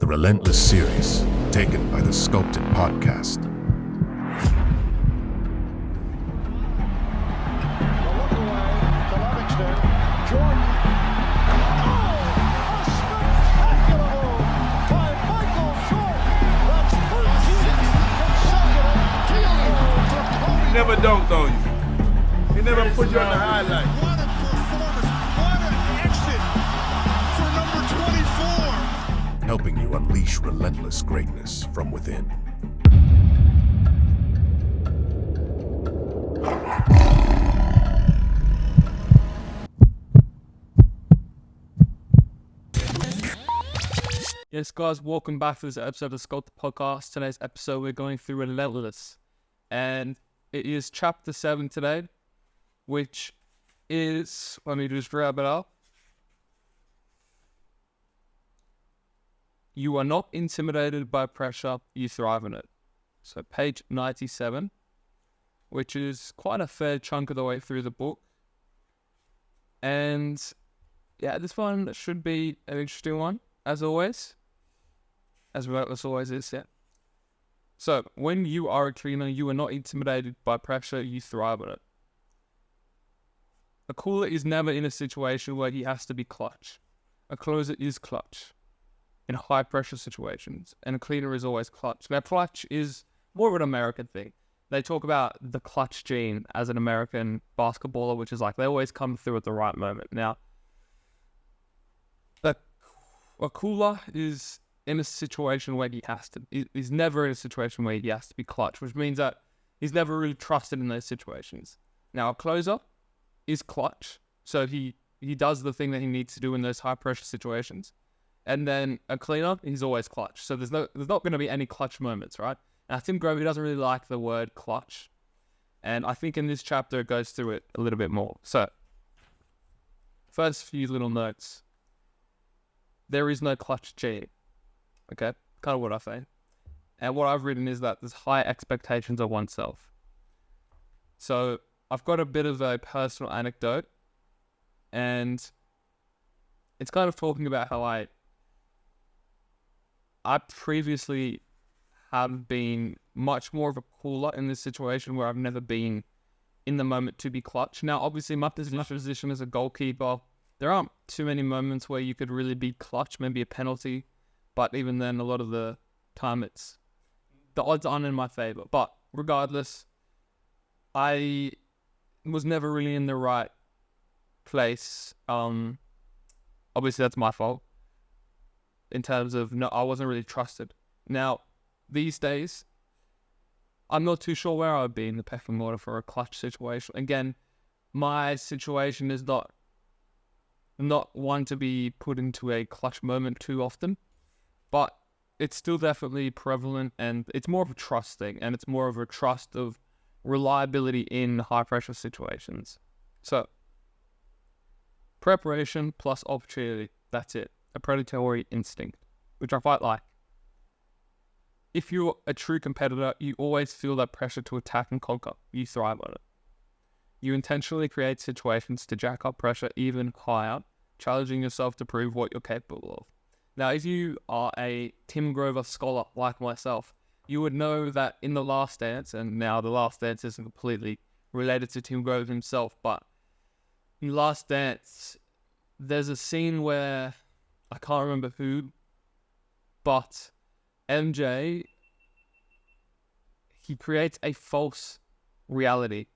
The Relentless series, taken by the Sculpted Podcast. He never dunked on you. He never put you on the highlight. What a performance. What an exit for number 24. Helping you unleash relentless greatness from within. Yes, guys, welcome back to this episode of the Sculpted Podcast. Today's episode, we're going through Relentless. And it is chapter 7 today, which is, let me just grab it up. You are not intimidated by pressure, you thrive in it. So page 97, which is quite a fair chunk of the way through the book. And yeah, this one should be an interesting one, as always. As Relentless always is, yeah. So, when you are a cleaner, you are not intimidated by pressure, you thrive on it. A cooler is never in a situation where he has to be clutch. A closer is clutch in high pressure situations, and a cleaner is always clutch. Now, clutch is more of an American thing. They talk about the clutch gene as an American basketballer, which is like they always come through at the right moment. Now, a cooler is in a situation where he's never in a situation where he has to be clutch, which means that he's never really trusted in those situations. Now, a closer is clutch, so he does the thing that he needs to do in those high pressure situations. And then a cleaner, he's always clutch. So there's not going to be any clutch moments, right? Now, Tim Grovey doesn't really like the word clutch, and I think in this chapter it goes through it a little bit more. So, first few little notes. There is no clutch gene. Okay, kind of what I think. And what I've written is that there's high expectations of oneself. So I've got a bit of a personal anecdote, and it's kind of talking about how I previously have been much more of a cooler in this situation where I've never been in the moment to be clutch. Now, obviously, my position as a goalkeeper, there aren't too many moments where you could really be clutch, maybe a penalty. But even then, a lot of the time, the odds aren't in my favor. But regardless, I was never really in the right place. Obviously, that's my fault. In terms of, I wasn't really trusted. Now, these days, I'm not too sure where I would be in the pecking order for a clutch situation. Again, my situation is not one to be put into a clutch moment too often. But it's still definitely prevalent, and it's more of a trust thing, and it's more of a trust of reliability in high-pressure situations. So, preparation plus opportunity, that's it. A predatory instinct, which I quite like. If you're a true competitor, you always feel that pressure to attack and conquer. You thrive on it. You intentionally create situations to jack up pressure even higher, challenging yourself to prove what you're capable of. Now, if you are a Tim Grover scholar like myself, you would know that in The Last Dance, and now The Last Dance isn't completely related to Tim Grover himself, but in Last Dance, there's a scene where, I can't remember who, but MJ, he creates a false reality,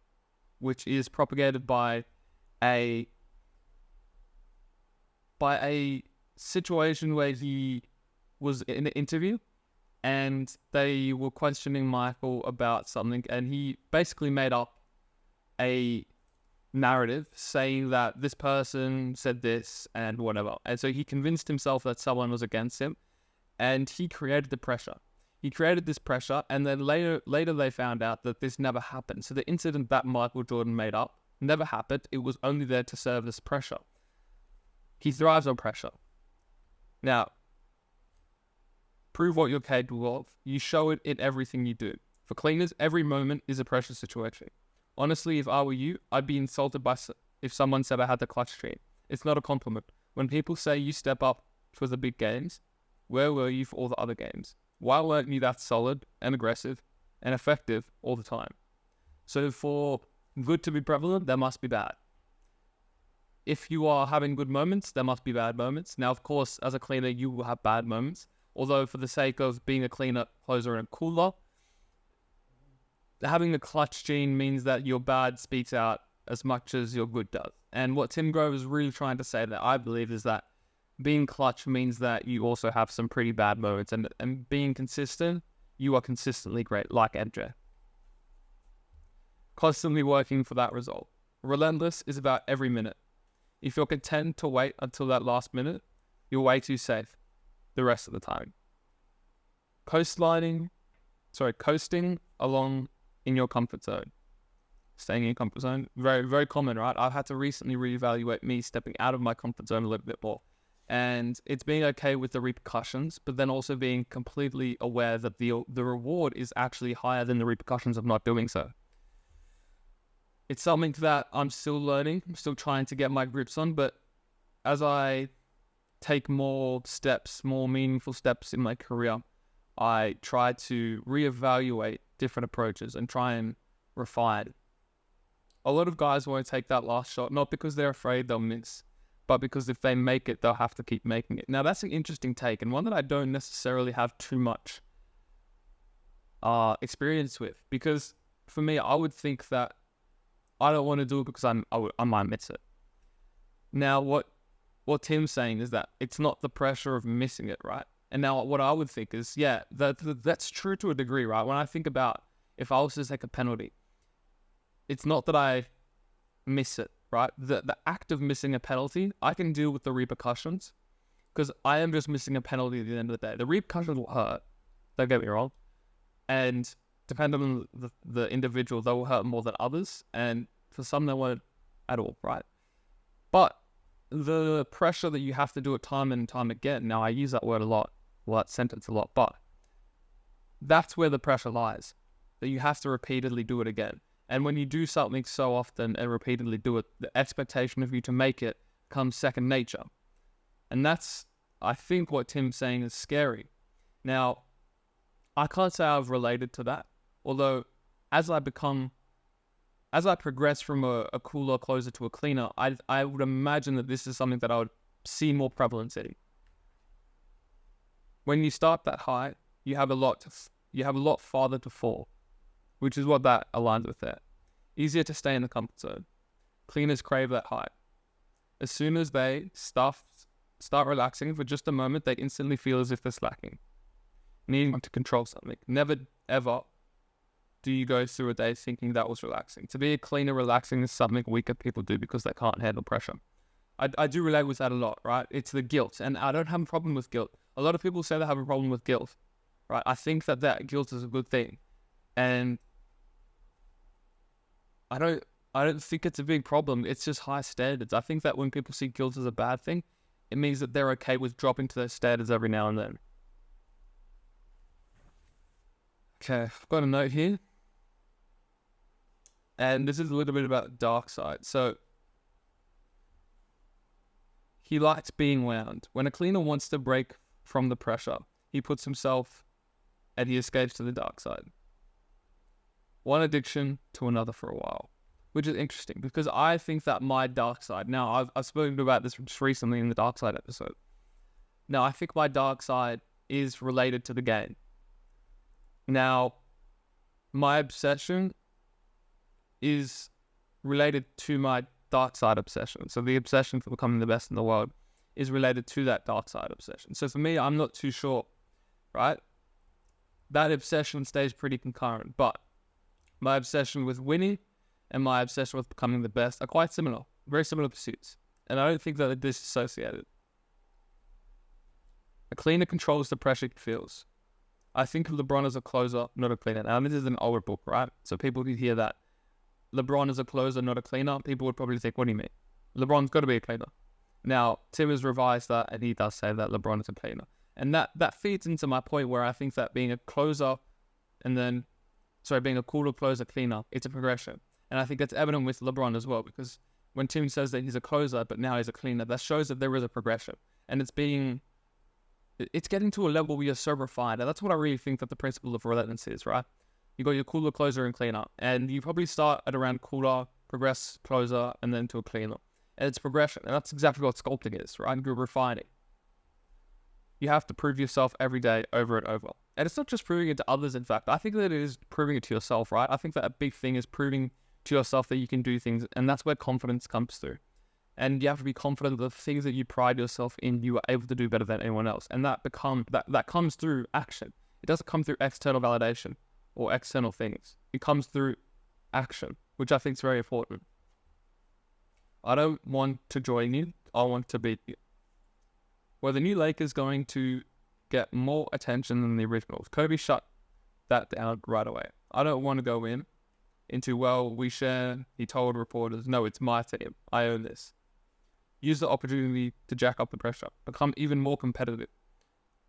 which is propagated by a situation where he was in an interview and they were questioning Michael about something, and he basically made up a narrative saying that this person said this and whatever. And so he convinced himself that someone was against him, and he created the pressure. He created this pressure, and then later they found out that this never happened. So the incident that Michael Jordan made up never happened. It was only there to serve this pressure. He thrives on pressure. Now, prove what you're capable of. You show it in everything you do. For cleaners, every moment is a pressure situation. Honestly, if I were you, I'd be insulted if someone said I had the clutch gene. It's not a compliment. When people say you step up for the big games, Where were you for all the other games? Why weren't you that solid and aggressive and effective all the time? So for good to be prevalent, there must be bad. If you are having good moments, there must be bad moments. Now, of course, as a cleaner, you will have bad moments. Although for the sake of being a cleaner, closer, and cooler, having a clutch gene means that your bad speaks out as much as your good does. And what Tim Grove is really trying to say that I believe is that being clutch means that you also have some pretty bad moments. And being consistent, you are consistently great, like MJ. Constantly working for that result. Relentless is about every minute. If you're content to wait until that last minute, you're way too safe the rest of the time. Coasting along in your comfort zone. Staying in your comfort zone, very, very common, right? I've had to recently reevaluate me stepping out of my comfort zone a little bit more. And it's being okay with the repercussions, but then also being completely aware that the reward is actually higher than the repercussions of not doing so. It's something that I'm still learning. I'm still trying to get my grips on, but as I take more steps, more meaningful steps in my career, I try to reevaluate different approaches and try and refine. A lot of guys won't take that last shot, not because they're afraid they'll miss, but because if they make it, they'll have to keep making it. Now, that's an interesting take, and one that I don't necessarily have too much experience with, because for me, I would think that I don't want to do it because I might miss it. Now, what Tim's saying is that it's not the pressure of missing it, right? And now what I would think is, yeah, that's true to a degree, right? When I think about if I was to take a penalty, it's not that I miss it, right? The act of missing a penalty, I can deal with the repercussions because I am just missing a penalty at the end of the day. The repercussions will hurt, don't get me wrong. And depending on the individual, they will hurt more than others. And for some, they won't at all, right? But the pressure that you have to do it time and time again, now I use that word a lot, well, that sentence a lot, but that's where the pressure lies, that you have to repeatedly do it again. And when you do something so often and repeatedly do it, the expectation of you to make it comes second nature. And that's, I think, what Tim's saying is scary. Now, I can't say I've related to that, although as I progress from a cooler closer to a cleaner, I would imagine that this is something that I would see more prevalence in. When you start that high, you have a lot farther to fall, which is what that aligns with there. Easier to stay in the comfort zone. Cleaners crave that high. As soon as they start relaxing for just a moment, they instantly feel as if they're slacking, needing to control something. Never, ever do you go through a day thinking that was relaxing. To be a cleaner, relaxing is something weaker people do because they can't handle pressure. I do relate with that a lot, right? It's the guilt, and I don't have a problem with guilt. A lot of people say they have a problem with guilt, right? I think that guilt is a good thing, and I don't think it's a big problem. It's just high standards. I think that when people see guilt as a bad thing, it means that they're okay with dropping to those standards every now and then. Okay, I've got a note here. And this is a little bit about the dark side. So, he likes being wound. When a cleaner wants to break from the pressure, he puts himself and he escapes to the dark side. One addiction to another for a while, which is interesting because I think that my dark side, now I've spoken about this just recently in the dark side episode. Now, I think my dark side is related to the game. Now, my obsession is related to my dark side obsession. So the obsession for becoming the best in the world is related to that dark side obsession. So for me, I'm not too sure, right? That obsession stays pretty concurrent, but my obsession with winning and my obsession with becoming the best are quite similar, very similar pursuits. And I don't think that they're disassociated. A cleaner controls the pressure he feels. I think of LeBron as a closer, not a cleaner. Now, this is an older book, right? So people who hear that LeBron is a closer, not a cleaner, people would probably think, what do you mean? LeBron's got to be a cleaner. Now, Tim has revised that, and he does say that LeBron is a cleaner. And that feeds into my point where I think that being a closer being a cooler, closer, cleaner, it's a progression. And I think that's evident with LeBron as well, because when Tim says that he's a closer, but now he's a cleaner, that shows that there is a progression. And it's being It's getting to a level where you're so refined. And that's what I really think that the principle of Relentless is, right? You got your cooler, closer, and cleaner. And you probably start at around cooler, progress closer, and then to a cleaner. And it's progression. And that's exactly what sculpting is, right? You're refining. You have to prove yourself every day over and over. And it's not just proving it to others, in fact. I think that it is proving it to yourself, right? I think that a big thing is proving to yourself that you can do things. And that's where confidence comes through. And you have to be confident that the things that you pride yourself in, you are able to do better than anyone else. And that comes through action. It doesn't come through external validation or external things. It comes through action, which I think is very important. I don't want to join you. I want to beat you. Were the new Lakers going to get more attention than the originals? Kobe shut that down right away. I don't want to go into, well, we share, he told reporters, no, it's my team. I own this. Use the opportunity to jack up the pressure. Become even more competitive.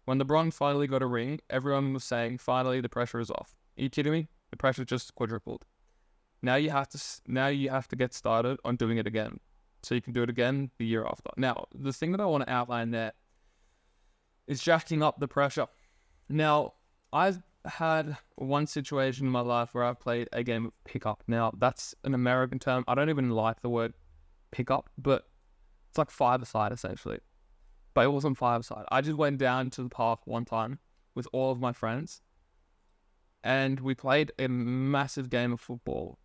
When LeBron finally got a ring, everyone was saying, finally, the pressure is off. Are you kidding me? The pressure just quadrupled. Now you have to get started on doing it again. So you can do it again the year after. Now, the thing that I want to outline there is jacking up the pressure. Now, I've had one situation in my life where I played a game of pickup. Now, that's an American term. I don't even like the word pickup, but it's like five-a-side essentially. But it wasn't five-a-side. I just went down to the park one time with all of my friends and we played a massive game of football.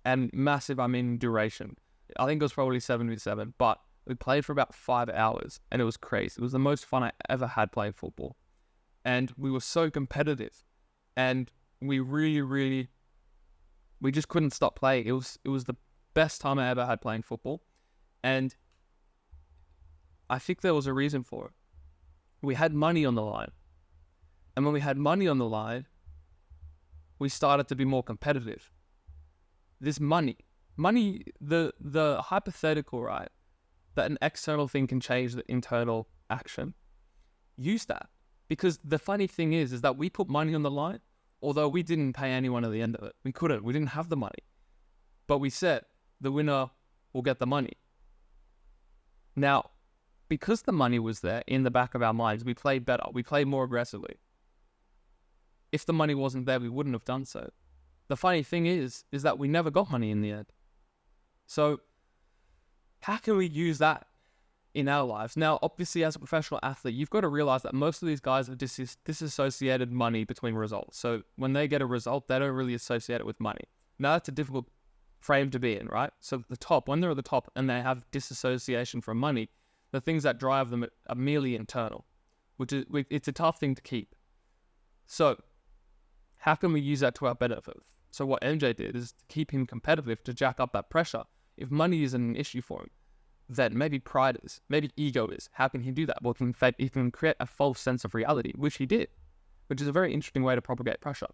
And massive, I mean duration. I think it was probably 7v7, but we played for about 5 hours and it was crazy. It was the most fun I ever had playing football. And we were so competitive and we really, we just couldn't stop playing. It was the best time I ever had playing football. And I think there was a reason for it. We had money on the line. And when we had money on the line, we started to be more competitive. This money, the hypothetical, right, that an external thing can change the internal action, use that. Because the funny thing is that we put money on the line, although we didn't pay anyone at the end of it. We didn't have the money. But we said, the winner will get the money. Now, because the money was there in the back of our minds, we played better. We played more aggressively. If the money wasn't there, we wouldn't have done so. The funny thing is that we never got money in the end. So, how can we use that in our lives? Now, obviously, as a professional athlete, you've got to realize that most of these guys have disassociated money between results. So, when they get a result, they don't really associate it with money. Now, that's a difficult frame to be in, right? So, at the top, when they're at the top and they have disassociation from money, the things that drive them are merely internal, it's a tough thing to keep. So, how can we use that to our benefit? So what MJ did is to keep him competitive, to jack up that pressure. If money isn't an issue for him, then maybe pride is, maybe ego is. How can he do that? Well, he can create a false sense of reality, which he did, which is a very interesting way to propagate pressure.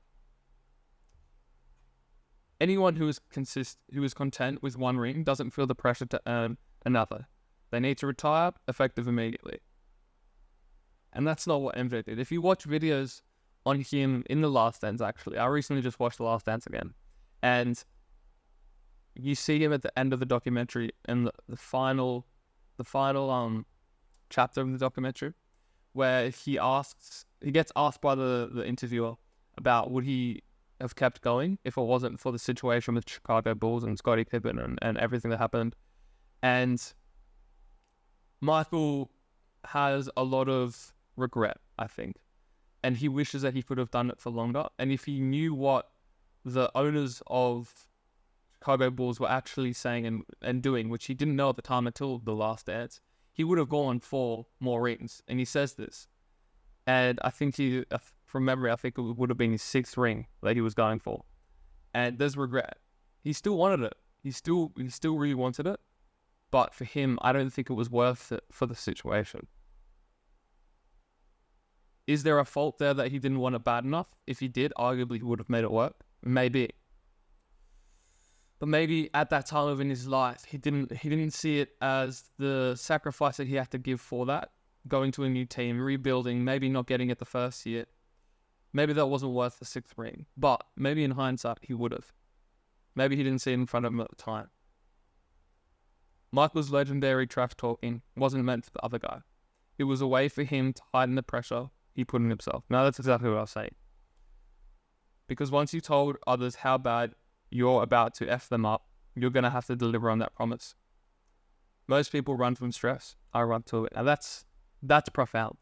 Anyone who is content with one ring doesn't feel the pressure to earn another. They need to retire effective immediately. And that's not what MJ did. If you watch videos on him in The Last Dance, actually, I recently just watched The Last Dance again, and you see him at the end of the documentary in the final chapter of the documentary, where he gets asked by the interviewer about would he have kept going if it wasn't for the situation with Chicago Bulls and Scottie Pippen and everything that happened. And Michael has a lot of regret, I think. And he wishes that he could have done it for longer. And if he knew what the owners of Chicago Bulls were actually saying and doing, which he didn't know at the time until The Last Dance, he would have gone for more rings. And he says this. And I think from memory, I think it would have been his 6th ring that he was going for. And there's regret. He still wanted it. He still really wanted it. But for him, I don't think it was worth it for the situation. Is there a fault there that he didn't want it bad enough? If he did, arguably he would have made it work. Maybe. But maybe at that time in his life, he didn't see it as the sacrifice that he had to give for that. Going to a new team, rebuilding, maybe not getting it the first year. Maybe that wasn't worth the 6th ring. But maybe in hindsight, he would have. Maybe he didn't see it in front of him at the time. Michael's legendary trash talking wasn't meant for the other guy. It was a way for him to heighten the pressure he put on himself. Now, that's exactly what I was saying. Because once you told others how bad you're about to F them up, you're going to have to deliver on that promise. Most people run from stress. I run to it. Now, that's profound.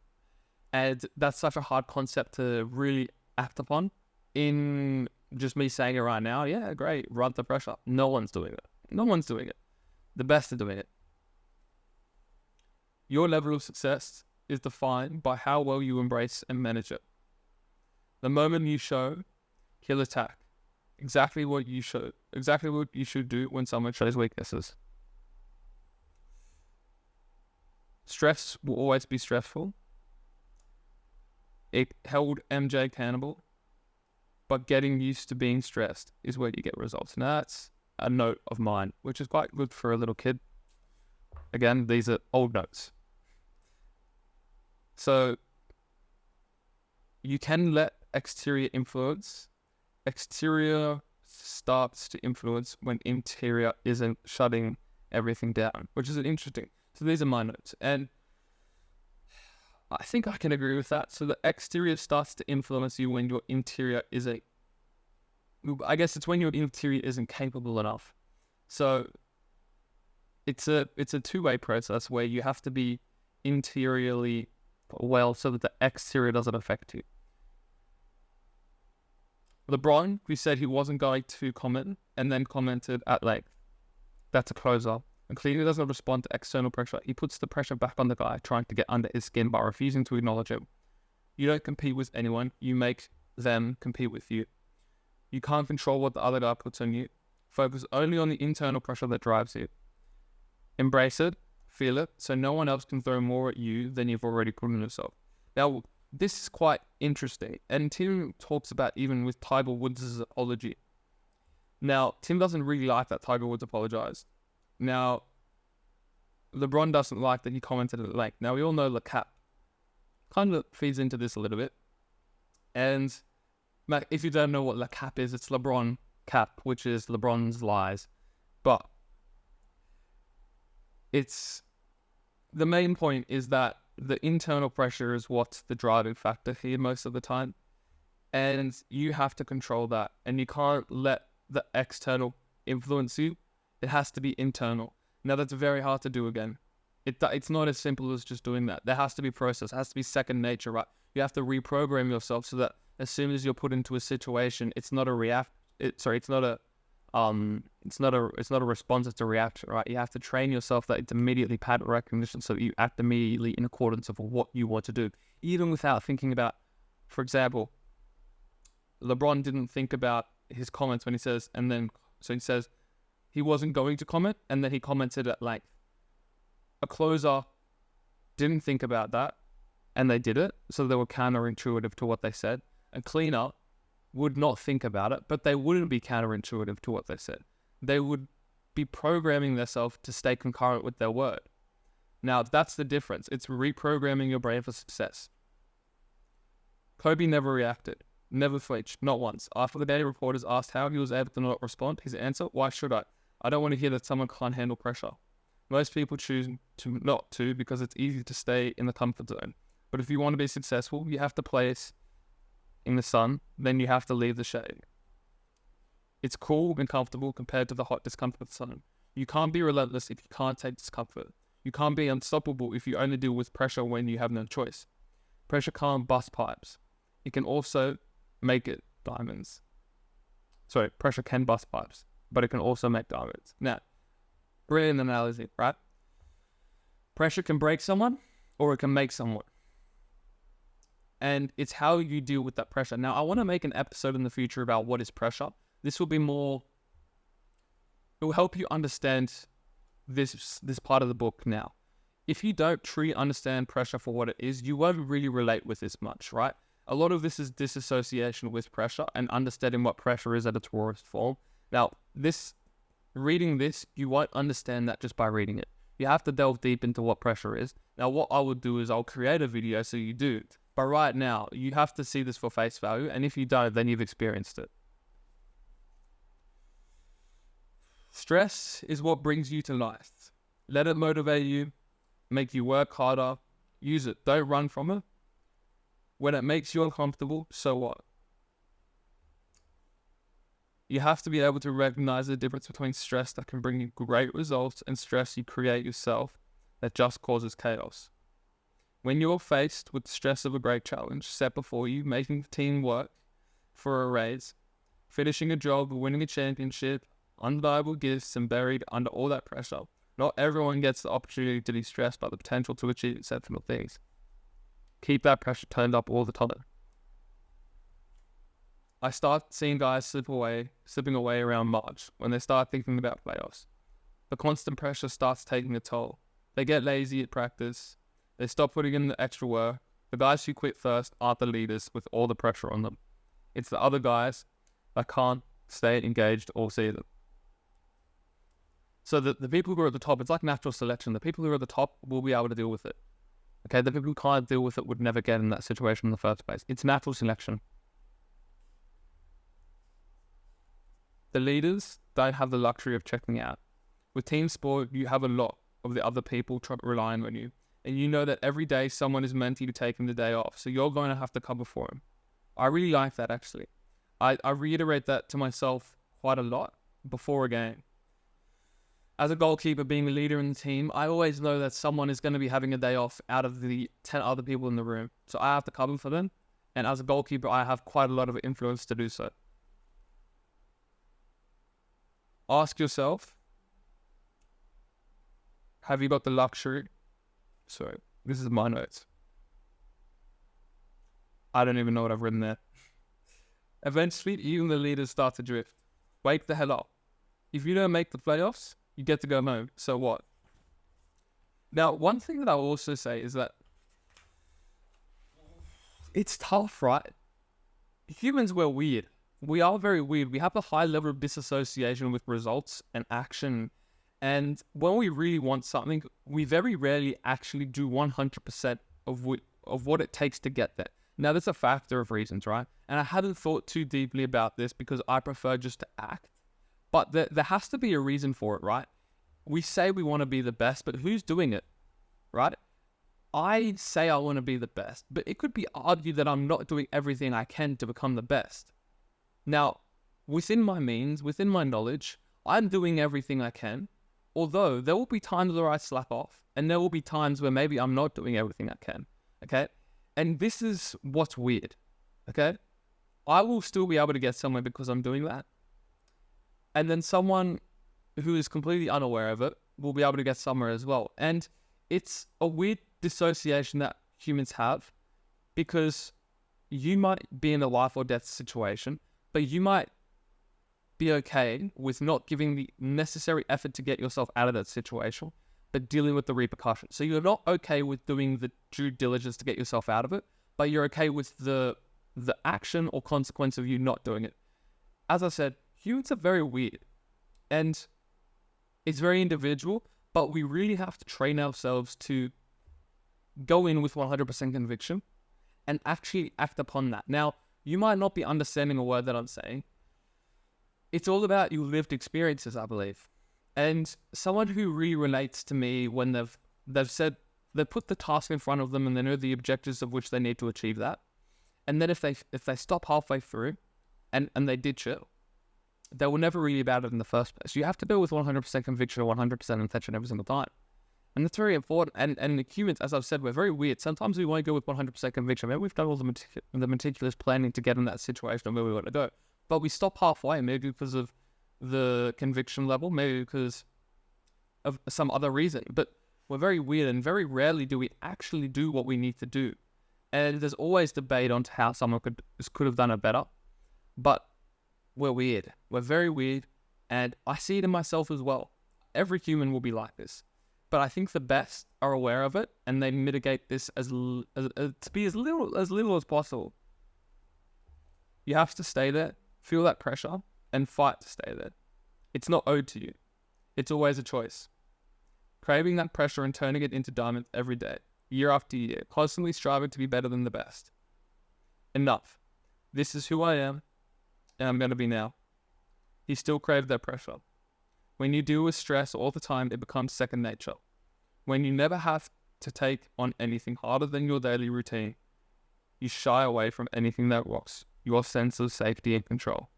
And that's such a hard concept to really act upon. In just me saying it right now, yeah, great, run the pressure. No one's doing it. No one's doing it. The best are doing it. Your level of success is defined by how well you embrace and manage it. The moment you show, he'll attack. Exactly what you should do when someone shows weaknesses. Stress will always be stressful. It held MJ accountable, but getting used to being stressed is where you get results. Now that's a note of mine, which is quite good for a little kid. Again, these are old notes. So you can let exterior influence. Exterior starts to influence when interior isn't shutting everything down, which is interesting. So these are my notes. And I think I can agree with that. So the exterior starts to influence you when your interior isn't. I guess it's when your interior isn't capable enough. So it's a two-way process where you have to be interiorly well so that the exterior doesn't affect you. LeBron, we said he wasn't going to comment and then commented at length. That's a closer. And clearly doesn't respond to external pressure. He puts the pressure back on the guy, trying to get under his skin by refusing to acknowledge him. You don't compete with anyone. You make them compete with you. You can't control what the other guy puts on you. Focus only on the internal pressure that drives you. Embrace it, feel it, so no one else can throw more at you than you've already put on yourself. Now, this is quite interesting. And Tim talks about even with Tiger Woods' apology. Now, Tim doesn't really like that Tiger Woods apologized. Now, LeBron doesn't like that he commented at length. Now, we all know LeCap kind of feeds into this a little bit. And if you don't know what LeCap is, it's LeBron Cap, which is LeBron's lies. But it's the main point is that the internal pressure is what's the driving factor here most of the time. And you have to control that. And you can't let the external influence you. It has to be internal. Now, that's very hard to do again. It's not as simple as just doing that. There has to be process. It has to be second nature, right? You have to reprogram yourself so that as soon as you're put into a situation, it's not a response, it's a reaction, right? You have to train yourself that it's immediately pattern recognition so that you act immediately in accordance with what you want to do, even without thinking about, for example, LeBron didn't think about his comments when he says, he says he wasn't going to comment, and then he commented at length. A closer didn't think about that, and they did it, so they were counterintuitive to what they said. A cleaner would not think about it, but they wouldn't be counterintuitive to what they said. They would be programming themselves to stay concurrent with their word. Now, that's the difference. It's reprogramming your brain for success. Kobe never reacted, never flinched, not once. After the daily reporters asked how he was able to not respond, his answer, why should I? I don't want to hear that someone can't handle pressure. Most people choose to not to because it's easy to stay in the comfort zone. But if you want to be successful, you have to place in the sun, then you have to leave the shade. It's cool and comfortable compared to the hot discomfort of the sun. You can't be relentless if you can't take discomfort. You can't be unstoppable if you only deal with pressure when you have no choice. Pressure can't bust pipes. It can also make it diamonds. Sorry, pressure can bust pipes, but it can also make diamonds. Now, brilliant analogy, right? Pressure can break someone or it can make someone. And it's how you deal with that pressure. Now, I want to make an episode in the future about what is pressure. This will be more, it will help you understand this part of the book now. If you don't truly understand pressure for what it is, you won't really relate with this much, right? A lot of this is disassociation with pressure and understanding what pressure is at its rawest form. Now, reading this, you won't understand that just by reading it. You have to delve deep into what pressure is. Now, what I would do is I'll create a video so you do. But right now, you have to see this for face value. And if you don't, then you've experienced it. Stress is what brings you to life. Let it motivate you, make you work harder, use it. Don't run from it. When it makes you uncomfortable, so what? You have to be able to recognize the difference between stress that can bring you great results and stress you create yourself that just causes chaos. When you're faced with the stress of a great challenge set before you, making the team work for a raise, finishing a job, winning a championship, unvaluable gifts, and buried under all that pressure, not everyone gets the opportunity to be stressed by the potential to achieve exceptional things. Keep that pressure turned up all the time. I start seeing guys slipping away around March when they start thinking about playoffs. The constant pressure starts taking a toll. They get lazy at practice. They stop putting in the extra work. The guys who quit first aren't the leaders with all the pressure on them. It's the other guys that can't stay engaged all season. So the people who are at the top, it's like natural selection. The people who are at the top will be able to deal with it. Okay, the people who can't deal with it would never get in that situation in the first place. It's natural selection. The leaders don't have the luxury of checking out. With team sport, you have a lot of the other people relying on you. And you know that every day someone is meant to be taking the day off. So you're going to have to cover for them. I really like that, actually. I reiterate that to myself quite a lot before a game. As a goalkeeper, being a leader in the team, I always know that someone is going to be having a day off out of the 10 other people in the room. So I have to cover for them. And as a goalkeeper, I have quite a lot of influence to do so. Ask yourself, have you got the luxury? Sorry, this is my notes. I don't even know what I've written there. Eventually, even the leaders start to drift. Wake the hell up. If you don't make the playoffs, you get to go home. So what? Now, one thing that I'll also say is that it's tough, right? Humans, we're weird. We are very weird. We have a high level of disassociation with results and action. And when we really want something, we very rarely actually do 100% of what it takes to get there. Now, there's a factor of reasons, right? And I hadn't thought too deeply about this because I prefer just to act. But there has to be a reason for it, right? We say we want to be the best, but who's doing it, right? I say I want to be the best, but it could be argued that I'm not doing everything I can to become the best. Now, within my means, within my knowledge, I'm doing everything I can, although there will be times where I slack off, and there will be times where maybe I'm not doing everything I can, okay? And this is what's weird, okay? I will still be able to get somewhere because I'm doing that. And then someone who is completely unaware of it will be able to get somewhere as well. And it's a weird dissociation that humans have because you might be in a life or death situation, but you might be okay with not giving the necessary effort to get yourself out of that situation, but dealing with the repercussions. So you're not okay with doing the due diligence to get yourself out of it, but you're okay with the action or consequence of you not doing it. As I said, humans are very weird and it's very individual, but we really have to train ourselves to go in with 100% conviction and actually act upon that. Now, you might not be understanding a word that I'm saying. It's all about your lived experiences, I believe. And someone who really relates to me when they've said, they put the task in front of them and they know the objectives of which they need to achieve that. And then if they stop halfway through and they ditch it, they will never really about it in the first place. You have to do it with 100% conviction or 100% intention every single time. And that's very important. And the humans, as I've said, we're very weird. Sometimes we won't go with 100% conviction. Maybe we've done all the meticulous planning to get in that situation where we want to go. But we stop halfway, maybe because of the conviction level, maybe because of some other reason. But we're very weird and very rarely do we actually do what we need to do. And there's always debate on how someone could have done it better. But we're weird. We're very weird. And I see it in myself as well. Every human will be like this. But I think the best are aware of it and they mitigate this to be as little as possible. You have to stay there, feel that pressure, and fight to stay there. It's not owed to you. It's always a choice. Craving that pressure and turning it into diamonds every day, year after year, constantly striving to be better than the best. Enough. This is who I am, and I'm going to be now. He still craved that pressure. When you deal with stress all the time, it becomes second nature. When you never have to take on anything harder than your daily routine, you shy away from anything that rocks your sense of safety and control.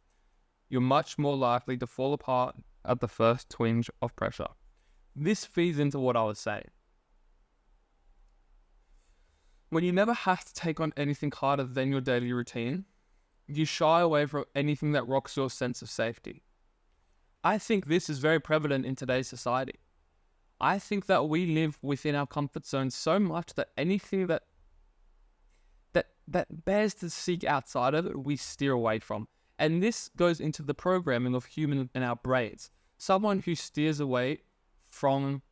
You're much more likely to fall apart at the first twinge of pressure. This feeds into what I was saying. When you never have to take on anything harder than your daily routine, you shy away from anything that rocks your sense of safety. I think this is very prevalent in today's society. I think that we live within our comfort zone so much that anything that bears to seek outside of it, we steer away from. And this goes into the programming of human and our brains. Someone who steers away from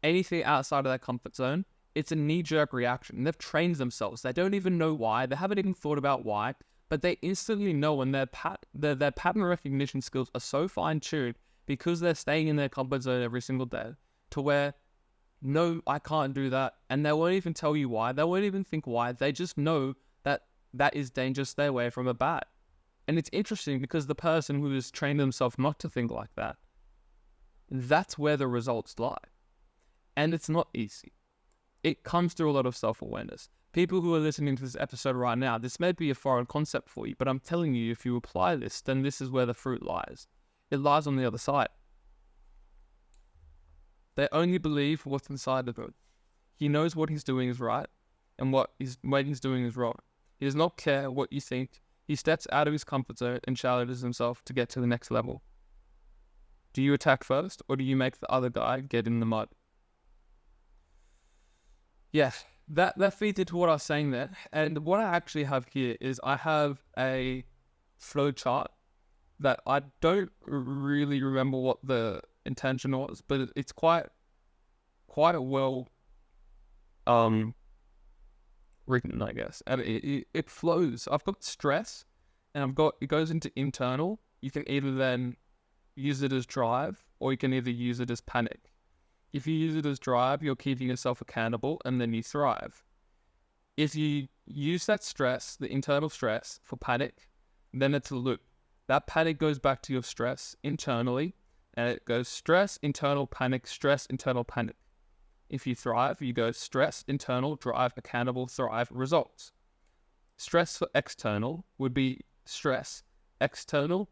anything outside of their comfort zone, it's a knee-jerk reaction. They've trained themselves. They don't even know why. They haven't even thought about why, but they instantly know, and their pattern recognition skills are so fine-tuned because they're staying in their comfort zone every single day, to where, no, I can't do that. And they won't even tell you why. They won't even think why. They just know that that is dangerous. Stay away from a bat. And it's interesting because the person who has trained themselves not to think like that, that's where the results lie. And it's not easy. It comes through a lot of self-awareness. People who are listening to this episode right now, this may be a foreign concept for you, but I'm telling you, if you apply this, then this is where the fruit lies. It lies on the other side. They only believe what's inside of him. He knows what he's doing is right and what he's doing is wrong. He does not care what you think. He steps out of his comfort zone and challenges himself to get to the next level. Do you attack first, or do you make the other guy get in the mud? Yeah, that feeds into what I was saying there. And what I actually have here is I have a flow chart that I don't really remember what the intention was, but it's quite well written, I guess. And it flows. I've got stress, and it goes into internal. You can either then use it as drive, or you can either use it as panic. If you use it as drive, you're keeping yourself accountable, and then you thrive. If you use that stress, the internal stress, for panic, then it's a loop. That panic goes back to your stress internally, and it goes stress, internal, panic, stress, internal, panic. If you thrive, you go stress, internal, drive, accountable, thrive, results. Stress for external would be stress, external.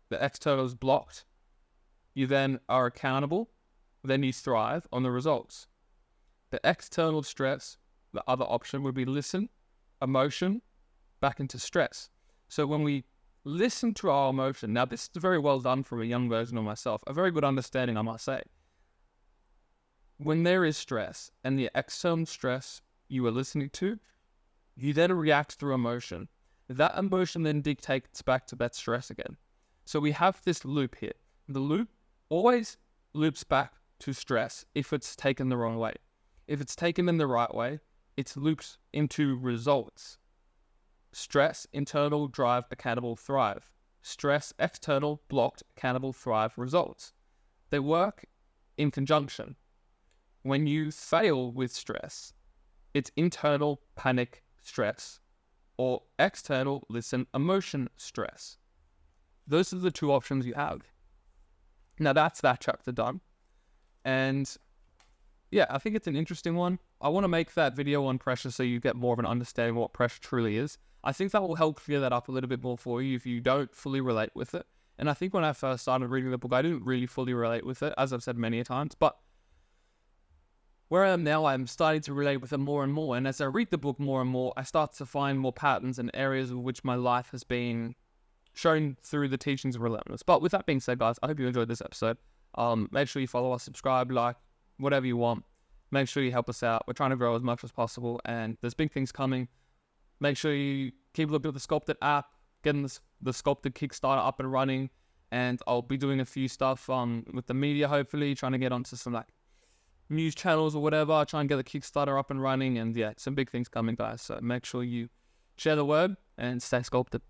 The external is blocked. You then are accountable. Then you thrive on the results. The external stress, the other option would be listen, emotion, back into stress. So when we listen to our emotion, now this is very well done from a young version of myself, a very good understanding, I must say. When there is stress and the external stress you are listening to, you then react through emotion. That emotion then dictates back to that stress again. So we have this loop here. The loop always loops back to stress if it's taken the wrong way. If it's taken in the right way, it loops into results. Stress, internal, drive, accountable, thrive. Stress, external, blocked, accountable, thrive, results. They work in conjunction. When you fail with stress, it's internal, panic, stress, or external, listen, emotion, stress. Those are the two options you have. Now that's that chapter done. And yeah, I think it's an interesting one. I want to make that video on pressure so you get more of an understanding of what pressure truly is. I think that will help clear that up a little bit more for you if you don't fully relate with it. And I think when I first started reading the book, I didn't really fully relate with it, as I've said many times. But where I am now, I'm starting to relate with it more and more. And as I read the book more and more, I start to find more patterns and areas of which my life has been shown through the teachings of Relentless. But with that being said, guys, I hope you enjoyed this episode. Make sure you follow us, subscribe, like, whatever you want. Make sure you help us out. We're trying to grow as much as possible, and there's big things coming. Make sure you keep looking at the Sculpted app, getting the Sculpted Kickstarter up and running, and I'll be doing a few stuff with the media, hopefully, trying to get onto some like news channels or whatever, try and get the Kickstarter up and running, and yeah, some big things coming, guys. So make sure you share the word and stay sculpted.